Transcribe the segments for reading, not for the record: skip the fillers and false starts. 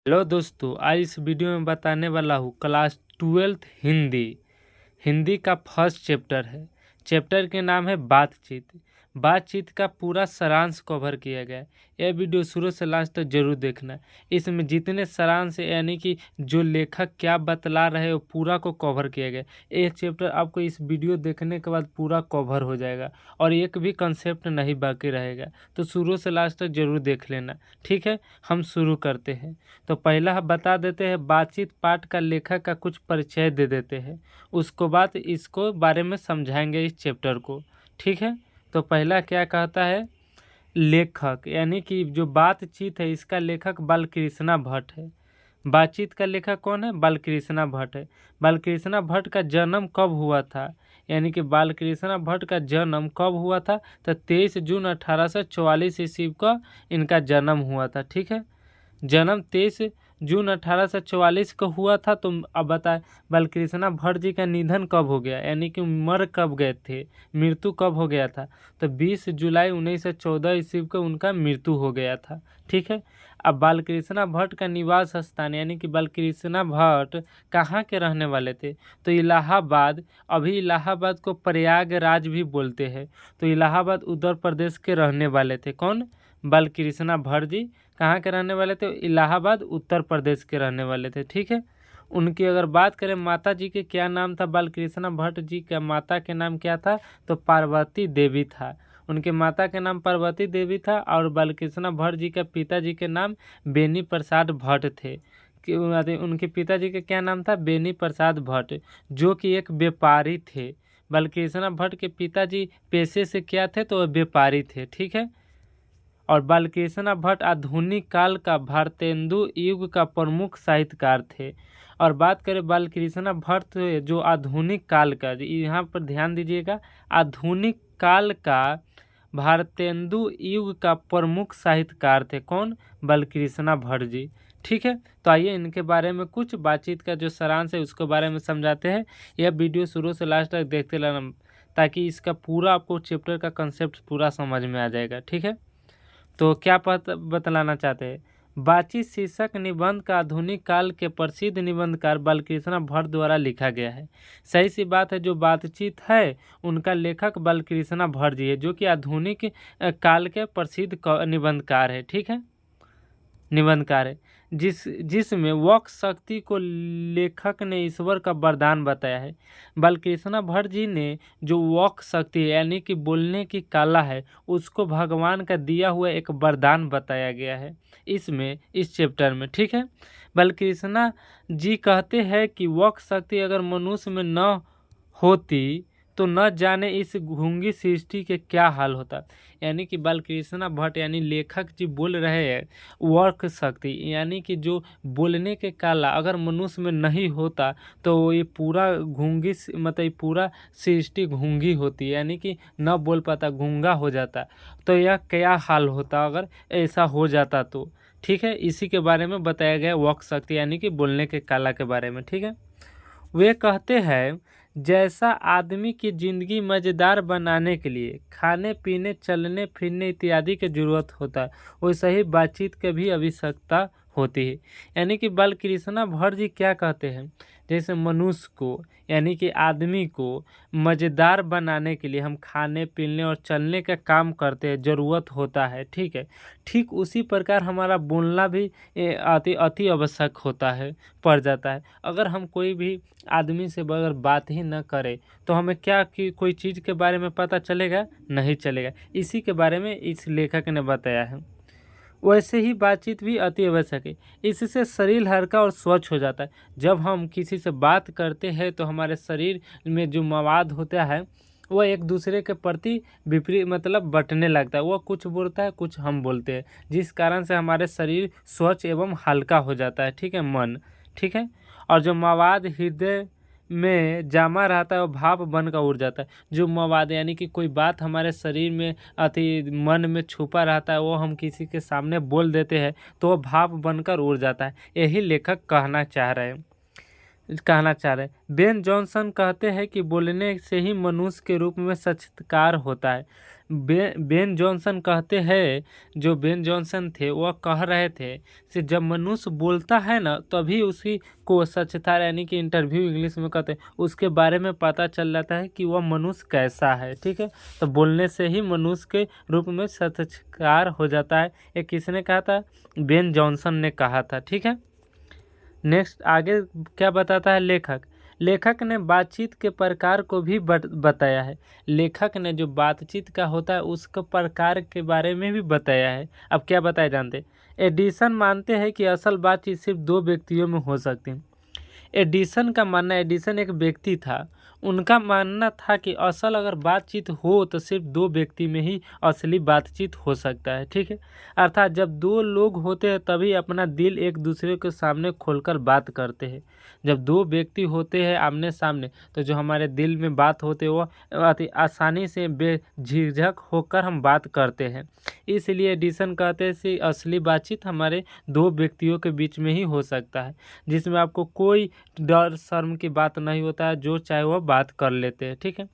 Hello दोस्तों, आज इस वीडियो में बताने वाला हूँ क्लास 12th हिंदी हिंदी का फर्स्ट चैप्टर है। चैप्टर के नाम है बातचीत। बातचीत का पूरा सारांश कवर किया गया है। यह वीडियो शुरू से लास्ट तक जरूर देखना। इसमें जितने सारांश यानी कि जो लेखक क्या बतला रहे हैं वो पूरा को कवर किया गया है। ये चैप्टर आपको इस वीडियो देखने के बाद पूरा कवर हो जाएगा और एक भी कंसेप्ट नहीं बाकी रहेगा। तो शुरू से लास्ट तक जरूर देख लेना। ठीक है, हम शुरू करते हैं। तो पहला हम बता देते हैं, बातचीत पाठ का लेखक का कुछ परिचय दे देते हैं। उसको बाद इसको बारे में समझाएंगे इस चैप्टर को। ठीक है, तो पहला क्या कहता है, लेखक यानी कि जो बातचीत है इसका लेखक बालकृष्ण भट्ट है। बातचीत का लेखक कौन है? बालकृष्ण भट्ट है। बालकृष्ण भट्ट का जन्म कब हुआ था? यानी कि बालकृष्ण भट्ट का जन्म कब हुआ था? तो 23 जून 1844 ईस्वी को इनका जन्म हुआ था। ठीक है, जन्म 23 जून 1844 को हुआ था। तो अब बताए बालकृष्ण भट्ट जी का निधन कब हो गया, यानी कि मर कब गए थे, मृत्यु कब हो गया था? तो 20 जुलाई 1914 ईस्वी को उनका मृत्यु हो गया था। ठीक है, अब बालकृष्ण भट्ट का निवास स्थान यानी कि बालकृष्ण भट्ट कहाँ के रहने वाले थे? तो इलाहाबाद। अभी इलाहाबाद को प्रयागराज भी बोलते हैं। तो इलाहाबाद उत्तर प्रदेश के रहने वाले थे। कौन? बालकृष्ण भट्ट जी कहाँ के रहने वाले थे? इलाहाबाद उत्तर प्रदेश के रहने वाले थे। ठीक है, उनकी अगर बात करें माता जी के क्या नाम था, बालकृष्ण भट्ट जी का माता के नाम क्या था? तो पार्वती देवी था। उनके माता के नाम पार्वती देवी था और बालकृष्ण भट्ट जी के पिताजी के नाम बेनी प्रसाद भट्ट थे। उनके पिताजी का क्या नाम था? बेनी प्रसाद भट्ट, जो कि एक व्यापारी थे। बालकृष्ण भट्ट के पिताजी पेशे से क्या थे? तो व्यापारी थे। ठीक है, और बालकृष्ण भट्ट आधुनिक काल का भारतेंदु युग का प्रमुख साहित्यकार थे। और बात करें बालकृष्ण भट्ट जो आधुनिक काल का, यहाँ पर ध्यान दीजिएगा, आधुनिक काल का भारतेंदु युग का प्रमुख साहित्यकार थे। कौन? बालकृष्ण भट्ट जी। ठीक है, तो आइए इनके बारे में कुछ बातचीत का जो सारांश है उसके बारे में समझाते हैं। यह वीडियो शुरू से लास्ट तक देखते रहना ताकि इसका पूरा आपको चैप्टर का कंसेप्ट पूरा समझ में आ जाएगा। ठीक है, तो क्या बतलाना चाहते हैं? बातचीत शीर्षक निबंध का आधुनिक काल के प्रसिद्ध निबंधकार बालकृष्ण भट्ट द्वारा लिखा गया है। सही सी बात है, जो बातचीत है उनका लेखक बालकृष्ण भट्ट जी है, जो कि आधुनिक काल के प्रसिद्ध निबंधकार है। ठीक है, निबंधकार है जिसमें वाक शक्ति को लेखक ने ईश्वर का वरदान बताया है। बालकृष्ण भट्ट जी ने जो वाक शक्ति यानी कि बोलने की कला है उसको भगवान का दिया हुआ एक वरदान बताया गया है इसमें, इस चैप्टर में। ठीक है, बालकृष्ण जी कहते हैं कि वाक शक्ति अगर मनुष्य में न होती तो न जाने इस गूंगी सृष्टि के क्या हाल होता। यानी कि बालकृष्ण भट्ट यानी लेखक जी बोल रहे हैं वर्क शक्ति यानी कि जो बोलने के कला अगर मनुष्य में नहीं होता तो ये पूरा गूंगी मतलब ये पूरा सृष्टि गूंगी होती, यानी कि न बोल पाता, गूंगा हो जाता। तो यह क्या हाल होता अगर ऐसा हो जाता तो। ठीक है, इसी के बारे में बताया गया वर्क शक्ति यानी कि बोलने के कला के बारे में। ठीक है, वे कहते हैं जैसा आदमी की ज़िंदगी मज़ेदार बनाने के लिए खाने पीने चलने फिरने इत्यादि की ज़रूरत होता है, वैसे ही बातचीत की भी आवश्यकता होती है। यानी कि बालकृष्ण भट्ट जी क्या कहते हैं, जैसे मनुष्य को यानी कि आदमी को मज़ेदार बनाने के लिए हम खाने पीने और चलने का काम करते हैं, ज़रूरत होता है। ठीक है, ठीक उसी प्रकार हमारा बोलना भी अति आवश्यक होता है, पड़ जाता है। अगर हम कोई भी आदमी से अगर बात ही न करें तो हमें क्या कि कोई चीज़ के बारे में पता चलेगा? नहीं चलेगा। इसी के बारे में इस लेखक ने बताया है। वैसे ही बातचीत भी अति आवश्यक है, इससे शरीर हल्का और स्वच्छ हो जाता है। जब हम किसी से बात करते हैं तो हमारे शरीर में जो मवाद होता है वह एक दूसरे के प्रति विपरीत मतलब बंटने लगता है। वह कुछ बोलता है, कुछ हम बोलते हैं, जिस कारण से हमारे शरीर स्वच्छ एवं हल्का हो जाता है। ठीक है, मन। ठीक है, और जो मवाद हृदय में जमा रहता है वो भाप बनकर उड़ जाता है। जो मवाद यानी कि कोई बात हमारे शरीर में मन में छुपा रहता है वो हम किसी के सामने बोल देते हैं तो वो भाप बनकर उड़ जाता है। यही लेखक कहना चाह रहे हैं। बेन जॉनसन कहते हैं कि बोलने से ही मनुष्य के रूप में साक्षात्कार होता है। बेन जॉनसन कहते हैं, जो बेन जॉनसन थे वह कह रहे थे कि जब मनुष्य बोलता है ना तभी उसी को सचता यानी कि इंटरव्यू इंग्लिश में कहते हैं, उसके बारे में पता चल जाता है कि वह मनुष्य कैसा है। ठीक है, तो बोलने से ही मनुष्य के रूप में साक्षात्कार हो जाता है। ये किसने कहा था? बेन जॉनसन ने कहा था। ठीक है, नेक्स्ट आगे क्या बताता है लेखक? लेखक ने बातचीत के प्रकार को भी बताया है। लेखक ने जो बातचीत का होता है उसके प्रकार के बारे में भी बताया है। अब क्या बताया जानते? एडिसन मानते हैं कि असल बातचीत सिर्फ दो व्यक्तियों में हो सकती है। एडिसन का मानना, एडिसन एक व्यक्ति था, उनका मानना था कि असल अगर बातचीत हो तो सिर्फ दो व्यक्ति में ही असली बातचीत हो सकता है। ठीक है, अर्थात जब दो लोग होते हैं तभी अपना दिल एक दूसरे के सामने खोलकर बात करते हैं। जब दो व्यक्ति होते हैं आमने सामने तो जो हमारे दिल में बात होते हैं वो अति आसानी से बेझिझक होकर हम बात करते हैं। इसलिए एडिसन कहते हैं कि असली बातचीत हमारे दो व्यक्तियों के बीच में ही हो सकता है, जिसमें आपको कोई डर शर्म की बात नहीं होता है, जो चाहे वह बात कर लेते हैं। ठीक है,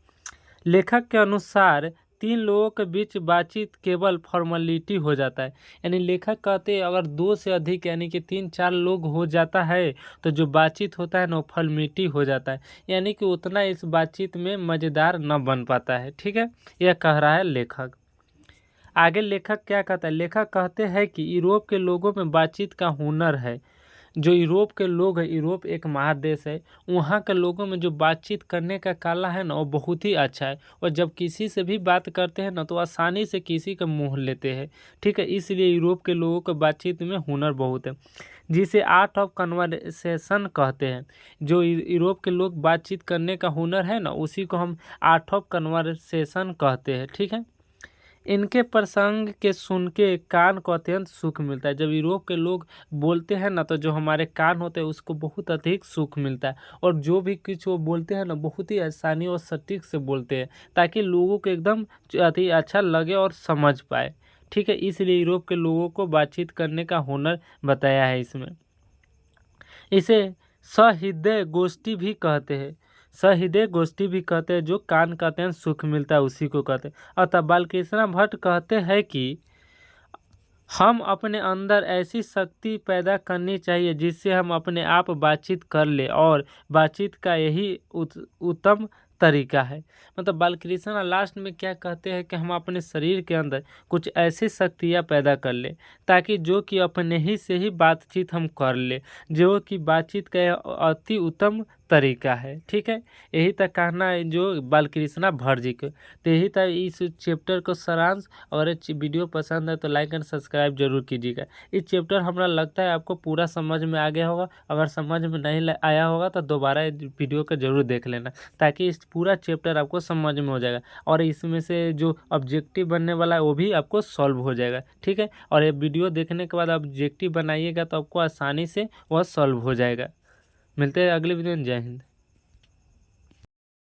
लेखक के अनुसार तीन लोगों के बीच बातचीत केवल फॉर्मेलिटी हो जाता है। यानी लेखक कहते हैं अगर दो से अधिक यानी कि 3-4 लोग हो जाता है तो जो बातचीत होता है ना वो फॉर्मेलिटी हो जाता है, यानी कि उतना इस बातचीत में मज़ेदार न बन पाता है। ठीक है, यह कह रहा है लेखक। आगे लेखक क्या कहता है? लेखक कहते हैं कि यूरोप के लोगों में बातचीत का हुनर है। जो यूरोप के लोग हैं, यूरोप एक महादेश है, वहाँ के लोगों में जो बातचीत करने का कला है ना वो बहुत ही अच्छा है। और जब किसी से भी बात करते हैं ना तो आसानी से किसी का मोह लेते हैं। ठीक है, इसलिए यूरोप के लोगों को बातचीत में हुनर बहुत है, जिसे आर्ट ऑफ कन्वर्सेशन कहते हैं। जो यूरोप के लोग बातचीत करने का हुनर है ना उसी को हम आर्ट ऑफ कन्वर्सेशन कहते हैं। ठीक है, इनके प्रसंग के सुन के कान को अत्यंत सुख मिलता है। जब यूरोप के लोग बोलते हैं ना तो जो हमारे कान होते हैं उसको बहुत अधिक सुख मिलता है, और जो भी कुछ वो बोलते हैं ना बहुत ही आसानी और सटीक से बोलते हैं ताकि लोगों को एकदम अति अच्छा लगे और समझ पाए। ठीक है, इसलिए यूरोप के लोगों को बातचीत करने का हुनर बताया है इसमें। इसे सहृदय गोष्ठी भी कहते हैं। सहृदय गोष्ठी भी कहते हैं, जो कान का अत्यंत सुख मिलता है उसी को कहते हैं। अतः बालकृष्ण भट्ट कहते हैं कि हम अपने अंदर ऐसी शक्ति पैदा करनी चाहिए जिससे हम अपने आप बातचीत कर ले, और बातचीत का यही उत्तम तरीका है। मतलब बालकृष्ण लास्ट में क्या कहते हैं कि हम अपने शरीर के अंदर कुछ ऐसी शक्तियाँ पैदा कर ले ताकि जो कि अपने ही से ही बातचीत हम कर ले, जो कि बातचीत का अति उत्तम तरीका है। ठीक है, यही तक कहना है जो बालकृष्ण भट्ट जी को। तो यही था इस चैप्टर को सारांश। और ये वीडियो पसंद है तो लाइक एंड सब्सक्राइब जरूर कीजिएगा। इस चैप्टर हमरा लगता है आपको पूरा समझ में आ गया होगा। अगर समझ में नहीं आया होगा तो दोबारा वीडियो को जरूर देख लेना, ताकि इस पूरा चैप्टर आपको समझ में हो जाएगा, और इसमें से जो ऑब्जेक्टिव बनने वाला है वो भी आपको सॉल्व हो जाएगा। ठीक है, और ये वीडियो देखने के बाद ऑब्जेक्टिव बनाइएगा तो आपको आसानी से वह सॉल्व हो जाएगा। मिलते हैं अगले वीडियो में। जय हिंद।